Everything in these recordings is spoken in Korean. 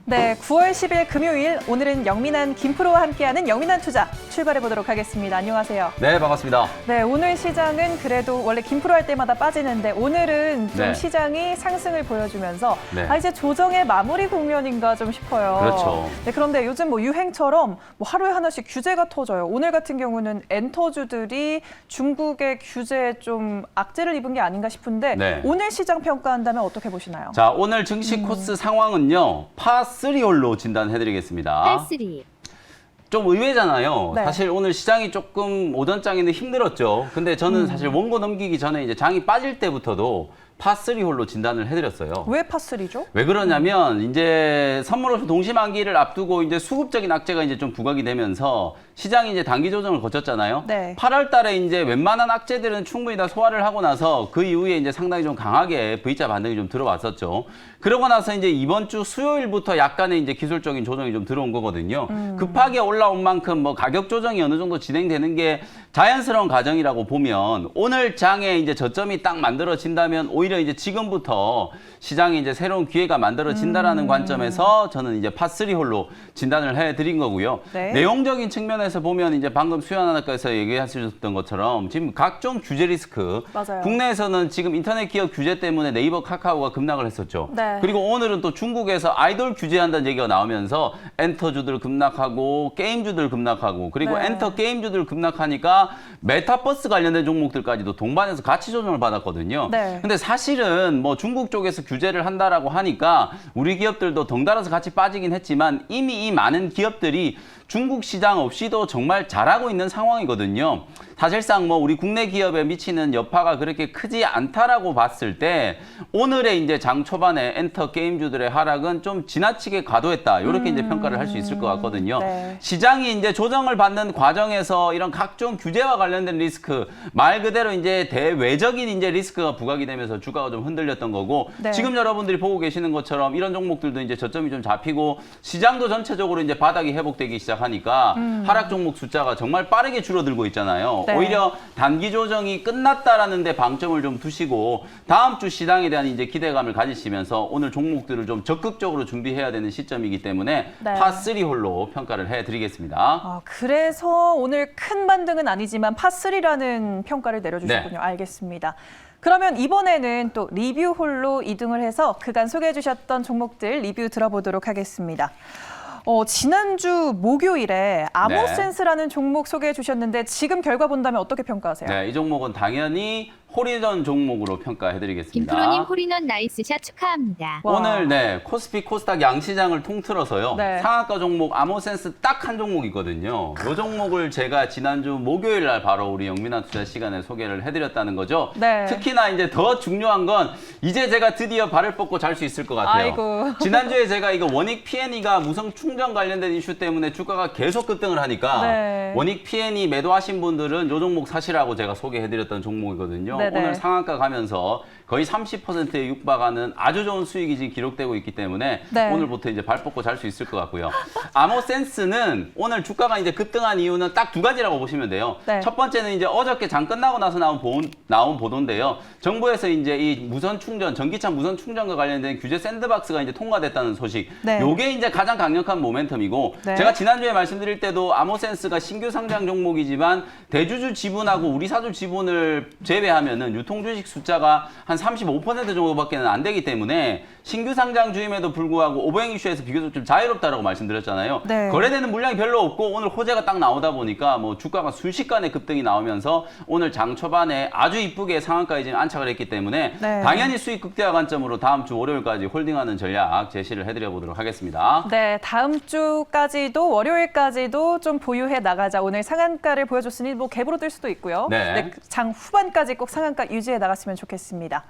네, 9월 10일 금요일 오늘은 영민한 김프로와 함께하는 영민한 투자 출발해 보도록 하겠습니다. 안녕하세요. 네, 반갑습니다. 네, 오늘 시장은 그래도 원래 김프로 할 때마다 빠지는데 오늘은 좀 네. 시장이 상승을 보여주면서 네. 이제 조정의 마무리 국면인가 좀 싶어요. 그렇죠. 네, 그런데 요즘 뭐 유행처럼 뭐 하루에 하나씩 규제가 터져요. 오늘 같은 경우는 엔터주들이 중국의 규제에 좀 악재를 입은 게 아닌가 싶은데 네. 오늘 시장 평가한다면 어떻게 보시나요? 자, 오늘 증시 코스 상황은요. 파3홀로 진단해드리겠습니다. 8-3. 좀 의외잖아요. 네. 사실 오늘 시장이 조금 오전장에는 힘들었죠. 근데 저는 사실 원고 넘기기 전에 이제 장이 빠질 때부터도 파3홀로 진단을 해드렸어요. 왜 파3죠? 왜 그러냐면 이제 선물옵션 동시만기를 앞두고 이제 수급적인 악재가 이제 좀 부각이 되면서 시장이 이제 단기 조정을 거쳤잖아요. 네. 8월 달에 이제 웬만한 악재들은 충분히 다 소화를 하고 나서 그 이후에 이제 상당히 좀 강하게 V자 반등이 좀 들어왔었죠. 그러고 나서 이제 이번 주 수요일부터 약간의 이제 기술적인 조정이 좀 들어온 거거든요. 급하게 올라온 만큼 뭐 가격 조정이 어느 정도 진행되는 게 자연스러운 과정이라고 보면 오늘 장에 이제 저점이 딱 만들어진다면 오히려 이제 지금부터 시장에 이제 새로운 기회가 만들어진다라는 관점에서 저는 이제 파3홀로 진단을 해드린 거고요. 네. 내용적인 측면에서 보면 이제 방금 수연아나께서 얘기하셨던 것처럼 지금 각종 규제 리스크, 맞아요. 국내에서는 지금 인터넷 기업 규제 때문에 네이버, 카카오가 급락을 했었죠. 네. 그리고 오늘은 또 중국에서 아이돌 규제한다는 얘기가 나오면서 엔터주들 급락하고 게임주들 급락하고 그리고 네. 엔터 게임주들 급락하니까 메타버스 관련된 종목들까지도 동반해서 가치 조정을 받았거든요. 네. 근데 사실은 뭐 중국 쪽에서 규제를 한다라고 하니까 우리 기업들도 덩달아서 같이 빠지긴 했지만 이미 이 많은 기업들이 중국 시장 없이도 정말 잘하고 있는 상황이거든요. 사실상 뭐 우리 국내 기업에 미치는 여파가 그렇게 크지 않다라고 봤을 때 오늘의 이제 장 초반에 엔터 게임주들의 하락은 좀 지나치게 과도했다. 이렇게 이제 평가를 할 수 있을 것 같거든요. 네. 시장이 이제 조정을 받는 과정에서 이런 각종 규제와 관련된 리스크, 말 그대로 이제 대외적인 이제 리스크가 부각이 되면서 주가가 좀 흔들렸던 거고 네. 지금 여러분들이 보고 계시는 것처럼 이런 종목들도 이제 저점이 좀 잡히고 시장도 전체적으로 이제 바닥이 회복되기 시작하니까 하락 종목 숫자가 정말 빠르게 줄어들고 있잖아요. 네. 오히려 단기 조정이 끝났다라는 데 방점을 좀 두시고 다음 주 시장에 대한 이제 기대감을 가지시면서 오늘 종목들을 좀 적극적으로 준비해야 되는 시점이기 때문에 네. 파3홀로 평가를 해드리겠습니다. 그래서 오늘 큰 반등은 아니지만 파3라는 평가를 내려주셨군요. 네. 알겠습니다. 그러면 이번에는 또 리뷰홀로 이동을 해서 그간 소개해 주셨던 종목들 리뷰 들어보도록 하겠습니다. 지난주 목요일에 아모센스라는 종목 소개해 주셨는데 지금 결과 본다면 어떻게 평가하세요? 네, 이 종목은 당연히 홀인원 종목으로 평가해드리겠습니다. 김프로님 홀인원 나이스샷 축하합니다. 와. 오늘 네 코스피 코스닥 양시장을 통틀어서요. 네. 상한가 종목 아모센스 딱 한 종목이거든요. 이 종목을 제가 지난주 목요일 날 바로 우리 영민한 투자 시간에 소개를 해드렸다는 거죠. 네. 특히나 이제 더 중요한 건 이제 제가 드디어 발을 뻗고 잘 수 있을 것 같아요. 아이고. 지난주에 제가 이거 원익 P&E가 무선 충전 관련된 이슈 때문에 주가가 계속 급등을 하니까 네. 원익 P&E 매도하신 분들은 이 종목 사시라고 제가 소개해드렸던 종목이거든요. 네네. 오늘 상한가 가면서 거의 30%에 육박하는 아주 좋은 수익이 지금 기록되고 있기 때문에 네. 오늘부터 이제 발 뻗고 잘 수 있을 것 같고요. 아모센스는 오늘 주가가 이제 급등한 이유는 딱 두 가지라고 보시면 돼요. 네. 첫 번째는 이제 어저께 장 끝나고 나서 나온 보도인데요. 정부에서 이제 이 무선 충전, 전기차 무선 충전과 관련된 규제 샌드박스가 이제 통과됐다는 소식. 네. 요게 이제 가장 강력한 모멘텀이고 네. 제가 지난주에 말씀드릴 때도 아모센스가 신규 상장 종목이지만 대주주 지분하고 우리 사주 지분을 제외하면은 유통 주식 숫자가 한 35% 정도밖에는 안 되기 때문에 신규 상장 주임에도 불구하고 오버행 이슈에서 비교적 좀 자유롭다라고 말씀드렸잖아요. 네. 거래되는 물량이 별로 없고 오늘 호재가 딱 나오다 보니까 뭐 주가가 순식간에 급등이 나오면서 오늘 장 초반에 아주 이쁘게 상한가에 지금 안착을 했기 때문에 네. 당연히 수익 극대화 관점으로 다음 주 월요일까지 홀딩하는 전략 제시를 해드려 보도록 하겠습니다. 네, 다음 주까지도 월요일까지도 좀 보유해 나가자. 오늘 상한가를 보여줬으니 뭐 갭으로 뜰 수도 있고요. 네. 장 후반까지 꼭 상한가 유지해 나갔으면 좋겠습니다.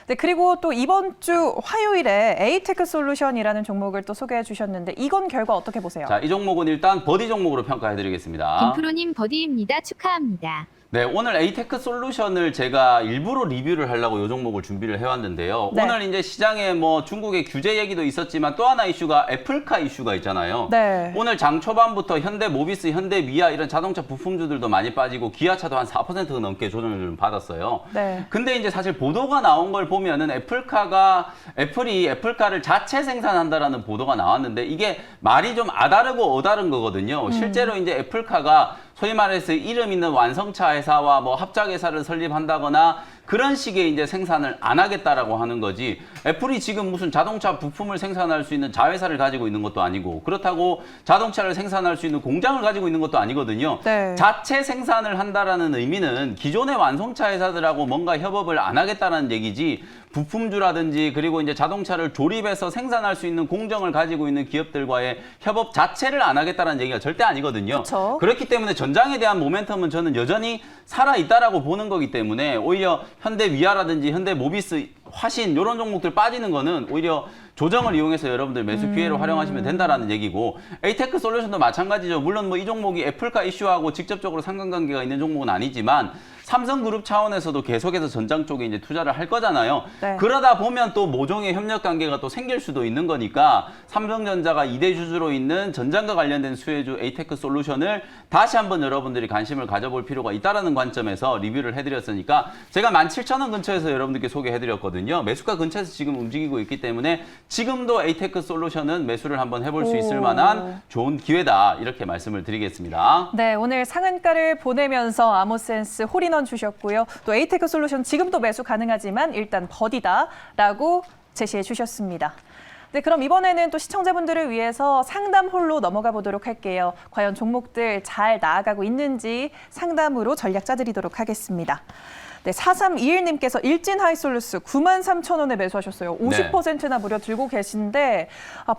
네, 그리고 또 이번 주 화요일에 에이테크 솔루션이라는 종목을 또 소개해 주셨는데 이건 결과 어떻게 보세요? 자, 이 종목은 일단 버디 종목으로 평가해드리겠습니다. 김프로님 버디입니다. 축하합니다. 네, 오늘 에이테크 솔루션을 제가 일부러 리뷰를 하려고 이 종목을 준비를 해왔는데요. 네. 오늘 이제 시장에 뭐 중국의 규제 얘기도 있었지만 또 하나 이슈가 애플카 이슈가 있잖아요. 네. 오늘 장 초반부터 현대 모비스, 현대 미아 이런 자동차 부품주들도 많이 빠지고 기아차도 한 4% 넘게 조정을 좀 받았어요. 네. 근데 이제 사실 보도가 나온 걸 보면은 애플이 애플카를 자체 생산한다라는 보도가 나왔는데 이게 말이 좀 아다르고 어다른 거거든요. 실제로 이제 애플카가 소위 말해서 이름 있는 완성차 회사와 뭐 합작 회사를 설립한다거나 그런 식의 이제 생산을 안 하겠다라고 하는 거지. 애플이 지금 무슨 자동차 부품을 생산할 수 있는 자회사를 가지고 있는 것도 아니고 그렇다고 자동차를 생산할 수 있는 공장을 가지고 있는 것도 아니거든요. 네. 자체 생산을 한다라는 의미는 기존의 완성차 회사들하고 뭔가 협업을 안 하겠다라는 얘기지. 부품주라든지 그리고 이제 자동차를 조립해서 생산할 수 있는 공정을 가지고 있는 기업들과의 협업 자체를 안 하겠다는 얘기가 절대 아니거든요. 그쵸. 그렇기 때문에 전장에 대한 모멘텀은 저는 여전히 살아있다라고 보는 거기 때문에 오히려 현대 위아라든지 현대 모비스, 화신 이런 종목들 빠지는 거는 오히려 조정을 이용해서 여러분들 매수 기회로 활용하시면 된다라는 얘기고 에이테크 솔루션도 마찬가지죠. 물론 뭐 이 종목이 애플카 이슈하고 직접적으로 상관관계가 있는 종목은 아니지만 삼성그룹 차원에서도 계속해서 전장 쪽에 이제 투자를 할 거잖아요. 네. 그러다 보면 또 모종의 협력 관계가 또 생길 수도 있는 거니까 삼성전자가 2대 주주로 있는 전장과 관련된 수혜주 에이테크 솔루션을 다시 한번 여러분들이 관심을 가져볼 필요가 있다는 관점에서 리뷰를 해드렸으니까 제가 17,000원 근처에서 여러분들께 소개해드렸거든요. 매수가 근처에서 지금 움직이고 있기 때문에 지금도 에이테크 솔루션은 매수를 한번 해볼 수 있을 만한 좋은 기회다 이렇게 말씀을 드리겠습니다. 네, 오늘 상한가를 보내면서 아모센스 홀인원 주셨고요. 또 에이테크 솔루션 지금도 매수 가능하지만 일단 버디다라고 제시해 주셨습니다. 네, 그럼 이번에는 또 시청자분들을 위해서 상담 홀로 넘어가 보도록 할게요. 과연 종목들 잘 나아가고 있는지 상담으로 전략 짜드리도록 하겠습니다. 네, 4321님께서 일진하이솔루스 93,000원에 매수하셨어요. 50%나 무려 들고 계신데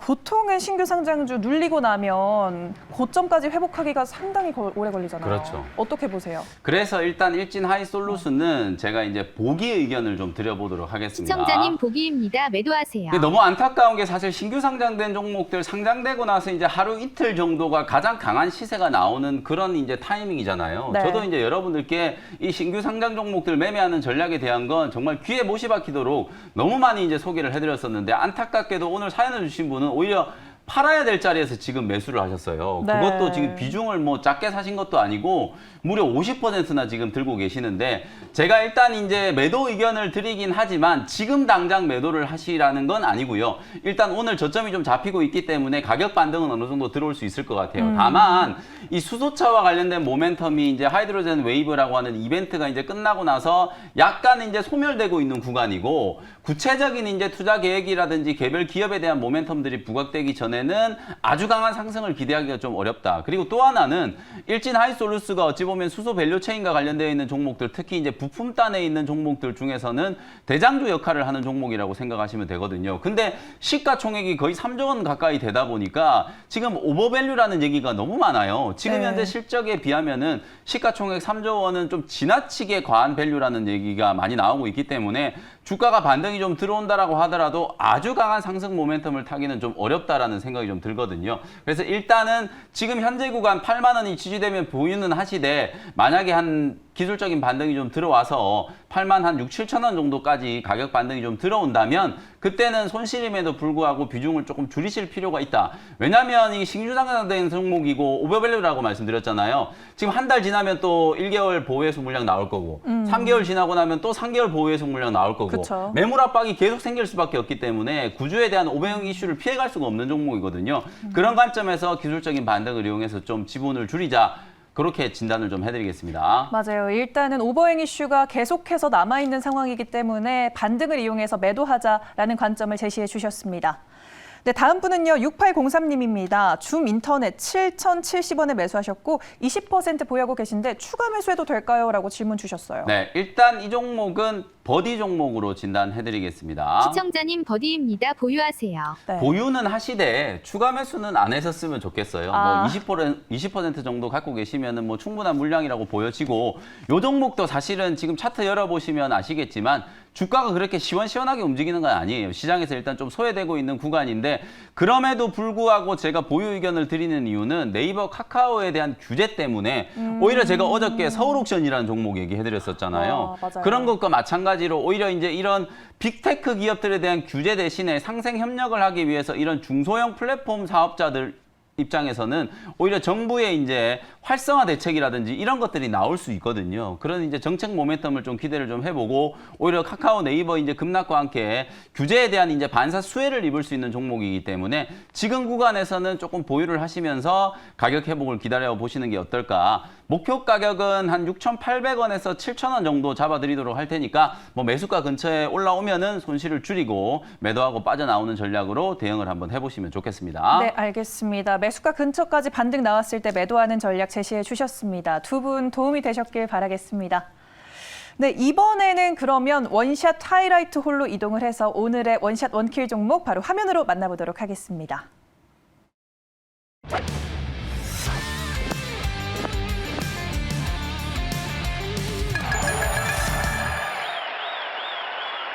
보통은 신규 상장주 눌리고 나면 고점까지 회복하기가 상당히 오래 걸리잖아요. 그렇죠. 어떻게 보세요? 그래서 일단 일진하이솔루션은 제가 이제 보기 의견을 좀 드려보도록 하겠습니다. 시청자님 보기입니다. 매도하세요. 근데 너무 안타까운 게 사실 신규 상장된 종목들 상장되고 나서 이제 하루 이틀 정도가 가장 강한 시세가 나오는 그런 이제 타이밍이잖아요. 네. 저도 이제 여러분들께 이 신규 상장 종목들 매매하는 전략에 대한 건 정말 귀에 못이 박히도록 너무 많이 이제 소개를 해드렸었는데 안타깝게도 오늘 사연을 주신 분은 오히려 팔아야 될 자리에서 지금 매수를 하셨어요. 네. 그것도 지금 비중을 뭐 작게 사신 것도 아니고 무려 50%나 지금 들고 계시는데 제가 일단 이제 매도 의견을 드리긴 하지만 지금 당장 매도를 하시라는 건 아니고요. 일단 오늘 저점이 좀 잡히고 있기 때문에 가격 반등은 어느 정도 들어올 수 있을 것 같아요. 다만 이 수소차와 관련된 모멘텀이 이제 하이드로젠 웨이브라고 하는 이벤트가 이제 끝나고 나서 약간 이제 소멸되고 있는 구간이고 구체적인 이제 투자 계획이라든지 개별 기업에 대한 모멘텀들이 부각되기 전에는 아주 강한 상승을 기대하기가 좀 어렵다. 그리고 또 하나는 일진 하이솔루스가 어찌 보면 수소 밸류체인과 관련되어 있는 종목들, 특히 이제 부품단에 있는 종목들 중에서는 대장주 역할을 하는 종목이라고 생각하시면 되거든요. 근데 시가총액이 거의 3조 원 가까이 되다 보니까 지금 오버밸류라는 얘기가 너무 많아요. 지금 네. 현재 실적에 비하면은 시가총액 3조 원은 좀 지나치게 과한 밸류라는 얘기가 많이 나오고 있기 때문에 주가가 반등이 좀 들어온다라고 하더라도 아주 강한 상승 모멘텀을 타기는 좀 어렵다라는 생각이 좀 들거든요. 그래서 일단은 지금 현재 구간 8만 원이 지지되면 보유는 하시되 만약에 한 기술적인 반등이 좀 들어와서 8만 한 6, 7천 원 정도까지 가격 반등이 좀 들어온다면 그때는 손실임에도 불구하고 비중을 조금 줄이실 필요가 있다. 왜냐하면 이 신규 상장된 종목이고 오버밸류라고 말씀드렸잖아요. 지금 한 달 지나면 또 1개월 보호해소 물량 나올 거고 3개월 지나고 나면 또 3개월 보호해소 물량 나올 거고 그쵸. 매물 압박이 계속 생길 수밖에 없기 때문에 구조에 대한 오배형 이슈를 피해갈 수가 없는 종목이거든요. 그런 관점에서 기술적인 반등을 이용해서 좀 지분을 줄이자. 그렇게 진단을 좀 해드리겠습니다. 맞아요. 일단은 오버행 이슈가 계속해서 남아있는 상황이기 때문에 반등을 이용해서 매도하자라는 관점을 제시해 주셨습니다. 네, 다음 분은요. 6803님입니다. 줌 인터넷 7,070원에 매수하셨고 20% 보유하고 계신데 추가 매수해도 될까요? 라고 질문 주셨어요. 네, 일단 이 종목은 버디 종목으로 진단해드리겠습니다. 시청자님 버디입니다. 보유하세요. 네. 보유는 하시되 추가 매수는 안 하셨으면 좋겠어요. 아. 뭐 20% 정도 갖고 계시면은 뭐 충분한 물량이라고 보여지고 요 종목도 사실은 지금 차트 열어보시면 아시겠지만 주가가 그렇게 시원시원하게 움직이는 건 아니에요. 시장에서 일단 좀 소외되고 있는 구간인데 그럼에도 불구하고 제가 보유 의견을 드리는 이유는 네이버 카카오에 대한 규제 때문에 오히려 제가 어저께 서울옥션이라는 종목 얘기해드렸었잖아요. 맞아요. 그런 것과 마찬가지로 오히려 이제 이런 빅테크 기업들에 대한 규제 대신에 상생 협력을 하기 위해서 이런 중소형 플랫폼 사업자들 입장에서는 오히려 정부의 이제 활성화 대책이라든지 이런 것들이 나올 수 있거든요. 그런 이제 정책 모멘텀을 좀 기대를 좀 해보고 오히려 카카오 네이버 이제 급락과 함께 규제에 대한 이제 반사 수혜를 입을 수 있는 종목이기 때문에 지금 구간에서는 조금 보유를 하시면서 가격 회복을 기다려 보시는 게 어떨까. 목표 가격은 한 6,800원에서 7,000원 정도 잡아드리도록 할 테니까 뭐 매수가 근처에 올라오면은 손실을 줄이고 매도하고 빠져나오는 전략으로 대응을 한번 해보시면 좋겠습니다. 네, 알겠습니다. 매수가 근처까지 반등 나왔을 때 매도하는 전략 제시해 주셨습니다. 두 분 도움이 되셨길 바라겠습니다. 네, 이번에는 그러면 원샷 하이라이트 홀로 이동을 해서 오늘의 원샷 원킬 종목 바로 화면으로 만나보도록 하겠습니다.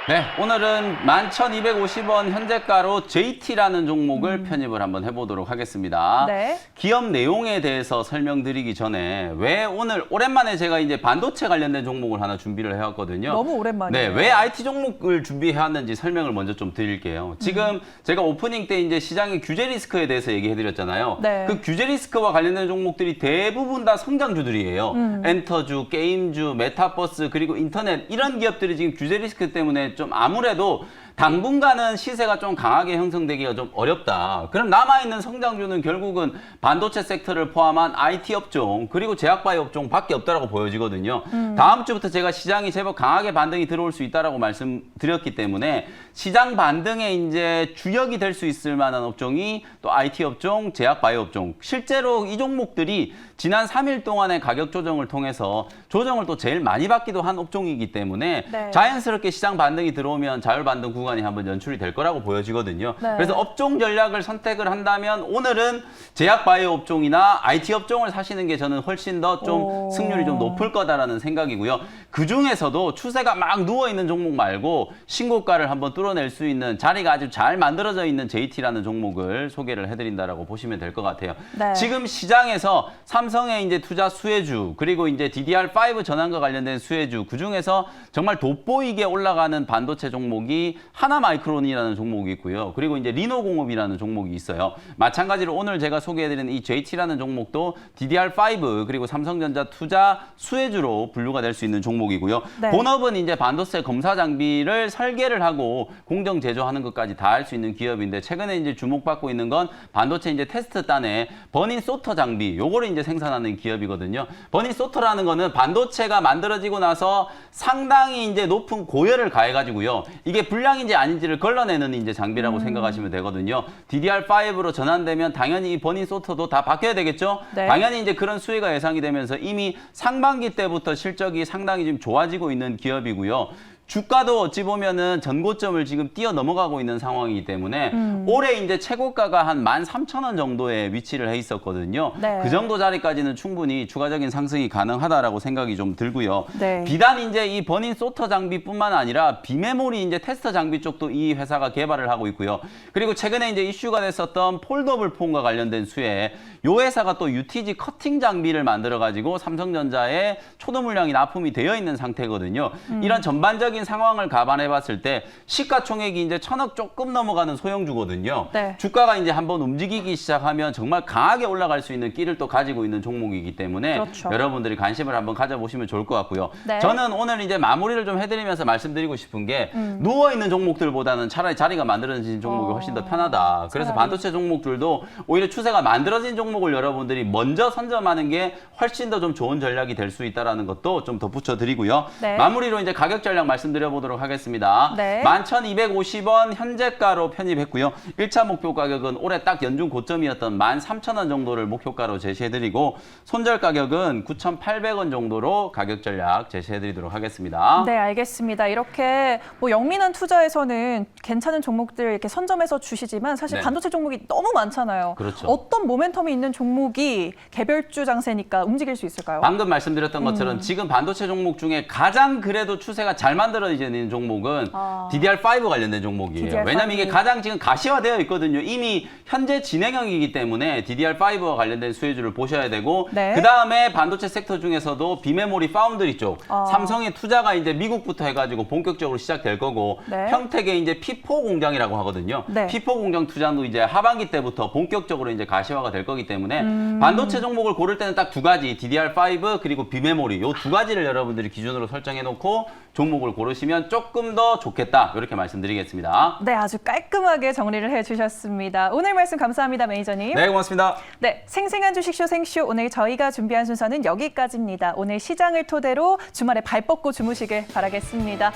네, 오늘은 11,250원 현재가로 JT라는 종목을 편입을 한번 해보도록 하겠습니다. 네. 기업 내용에 대해서 설명드리기 전에 왜 오늘 오랜만에 제가 이제 반도체 관련된 종목을 하나 준비를 해왔거든요. 너무 오랜만이에요. 네, 왜 IT 종목을 준비해왔는지 설명을 먼저 좀 드릴게요. 지금 제가 오프닝 때 이제 시장의 규제 리스크에 대해서 얘기해드렸잖아요. 네. 그 규제 리스크와 관련된 종목들이 대부분 다 성장주들이에요. 엔터주, 게임주, 메타버스, 그리고 인터넷 이런 기업들이 지금 규제 리스크 때문에 좀 아무래도 당분간은 시세가 좀 강하게 형성되기가 좀 어렵다. 그럼 남아있는 성장주는 결국은 반도체 섹터를 포함한 IT 업종 그리고 제약바이오 업종밖에 없다라고 보여지거든요. 다음 주부터 제가 시장이 제법 강하게 반등이 들어올 수 있다라고 말씀드렸기 때문에 시장 반등에 이제 주역이 될 수 있을 만한 업종이 또 IT 업종, 제약바이오 업종. 실제로 이 종목들이 지난 3일 동안의 가격 조정을 통해서 조정을 또 제일 많이 받기도 한 업종이기 때문에 네. 자연스럽게 시장 반등이 들어오면 자율 반등 구간이 한번 연출이 될 거라고 보여지거든요. 네. 그래서 업종 전략을 선택을 한다면 오늘은 제약바이오 업종이나 IT 업종을 사시는 게 저는 훨씬 더 좀 승률이 좀 높을 거다라는 생각이고요. 그 중에서도 추세가 막 누워있는 종목 말고 신고가를 한번 뚫어낼 수 있는 자리가 아주 잘 만들어져 있는 JT라는 종목을 소개를 해드린다라고 보시면 될 것 같아요. 네. 지금 시장에서 삼성의 이제 투자 수혜주 그리고 이제 DDR5 전환과 관련된 수혜주 그 중에서 정말 돋보이게 올라가는 반도체 종목이 하나마이크론이라는 종목이 있고요. 그리고 이제 리노공업이라는 종목이 있어요. 마찬가지로 오늘 제가 소개해드리는 이 JT라는 종목도 DDR5 그리고 삼성전자 투자 수혜주로 분류가 될 수 있는 종목이고요. 네. 본업은 이제 반도체 검사 장비를 설계를 하고 공정 제조하는 것까지 다 할 수 있는 기업인데 최근에 이제 주목받고 있는 건 반도체 이제 테스트 단에 버닌 소터 장비 요거를 이제 생산하는 기업이거든요. 버닌 소터라는 거는 반도체가 만들어지고 나서 상당히 이제 높은 고열을 가해가지고요. 이게 불량인지 아닌지를 걸러내는 이제 장비라고 생각하시면 되거든요. DDR5로 전환되면 당연히 이 버닌 소터도 다 바뀌어야 되겠죠. 네. 당연히 이제 그런 수혜가 예상이 되면서 이미 상반기 때부터 실적이 상당히 좀 좋아지고 있는 기업이고요. 주가도 어찌 보면은 전고점을 지금 뛰어 넘어가고 있는 상황이기 때문에 올해 이제 최고가가 한 13,000원 정도에 위치를 해 있었거든요. 네. 그 정도 자리까지는 충분히 추가적인 상승이 가능하다라고 생각이 좀 들고요. 네. 비단 이제 이 버닌 소터 장비뿐만 아니라 비메모리 이제 테스터 장비 쪽도 이 회사가 개발을 하고 있고요. 그리고 최근에 이제 이슈가 됐었던 폴더블 폰과 관련된 수혜, 요 회사가 또 UTG 커팅 장비를 만들어 가지고 삼성전자에 초도 물량이 납품이 되어 있는 상태거든요. 이런 전반적인 상황을 감안해 봤을 때 시가총액이 이제 1,000억 조금 넘어가는 소형주거든요. 네. 주가가 이제 한번 움직이기 시작하면 정말 강하게 올라갈 수 있는 끼를 또 가지고 있는 종목이기 때문에 그렇죠. 여러분들이 관심을 한번 가져보시면 좋을 것 같고요. 네. 저는 오늘 이제 마무리를 좀 해드리면서 말씀드리고 싶은 게 누워있는 종목들보다는 차라리 자리가 만들어진 종목이 훨씬 더 편하다. 그래서 차라리. 반도체 종목들도 오히려 추세가 만들어진 종목을 여러분들이 먼저 선점하는 게 훨씬 더 좀 좋은 전략이 될 수 있다는 것도 좀 덧붙여 드리고요. 네. 마무리로 이제 가격 전략 말씀 말씀드려보도록 하겠습니다. 네. 11,250원 현재가로 편입했고요. 1차 목표 가격은 올해 딱 연중 고점이었던 13,000원 정도를 목표가로 제시해드리고 손절 가격은 9,800원 정도로 가격 전략 제시해드리도록 하겠습니다. 네, 알겠습니다. 이렇게 뭐 영민한 투자에서는 괜찮은 종목들 이렇게 선점해서 주시지만 사실 네. 반도체 종목이 너무 많잖아요. 그렇죠. 어떤 모멘텀이 있는 종목이 개별주 장세니까 움직일 수 있을까요? 방금 말씀드렸던 것처럼 지금 반도체 종목 중에 가장 그래도 추세가 잘 만들어지는 종목은 DDR5 관련된 종목이에요. DDR5. 왜냐하면 이게 가장 지금 가시화되어 있거든요. 이미 현재 진행형이기 때문에 DDR5와 관련된 수혜주를 보셔야 되고 네. 그다음에 반도체 섹터 중에서도 비메모리 파운드리 쪽 삼성의 투자가 이제 미국부터 해가지고 본격적으로 시작될 거고 네. 평택의 이제 P4 공장이라고 하거든요. 네. P4 공장 투자도 이제 하반기 때부터 본격적으로 이제 가시화가 될 거기 때문에 반도체 종목을 고를 때는 딱 두 가지 DDR5 그리고 비메모리 요 두 가지를 여러분들이 기준으로 설정해 놓고 종목을 고르시면 조금 더 좋겠다 이렇게 말씀드리겠습니다. 네, 아주 깔끔하게 정리를 해주셨습니다. 오늘 말씀 감사합니다, 매니저님. 네, 고맙습니다. 네, 생생한 주식쇼 생쇼 오늘 저희가 준비한 순서는 여기까지입니다. 오늘 시장을 토대로 주말에 발 뻗고 주무시길 바라겠습니다.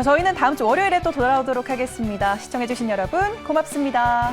저희는 다음 주 월요일에 또 돌아오도록 하겠습니다. 시청해주신 여러분 고맙습니다.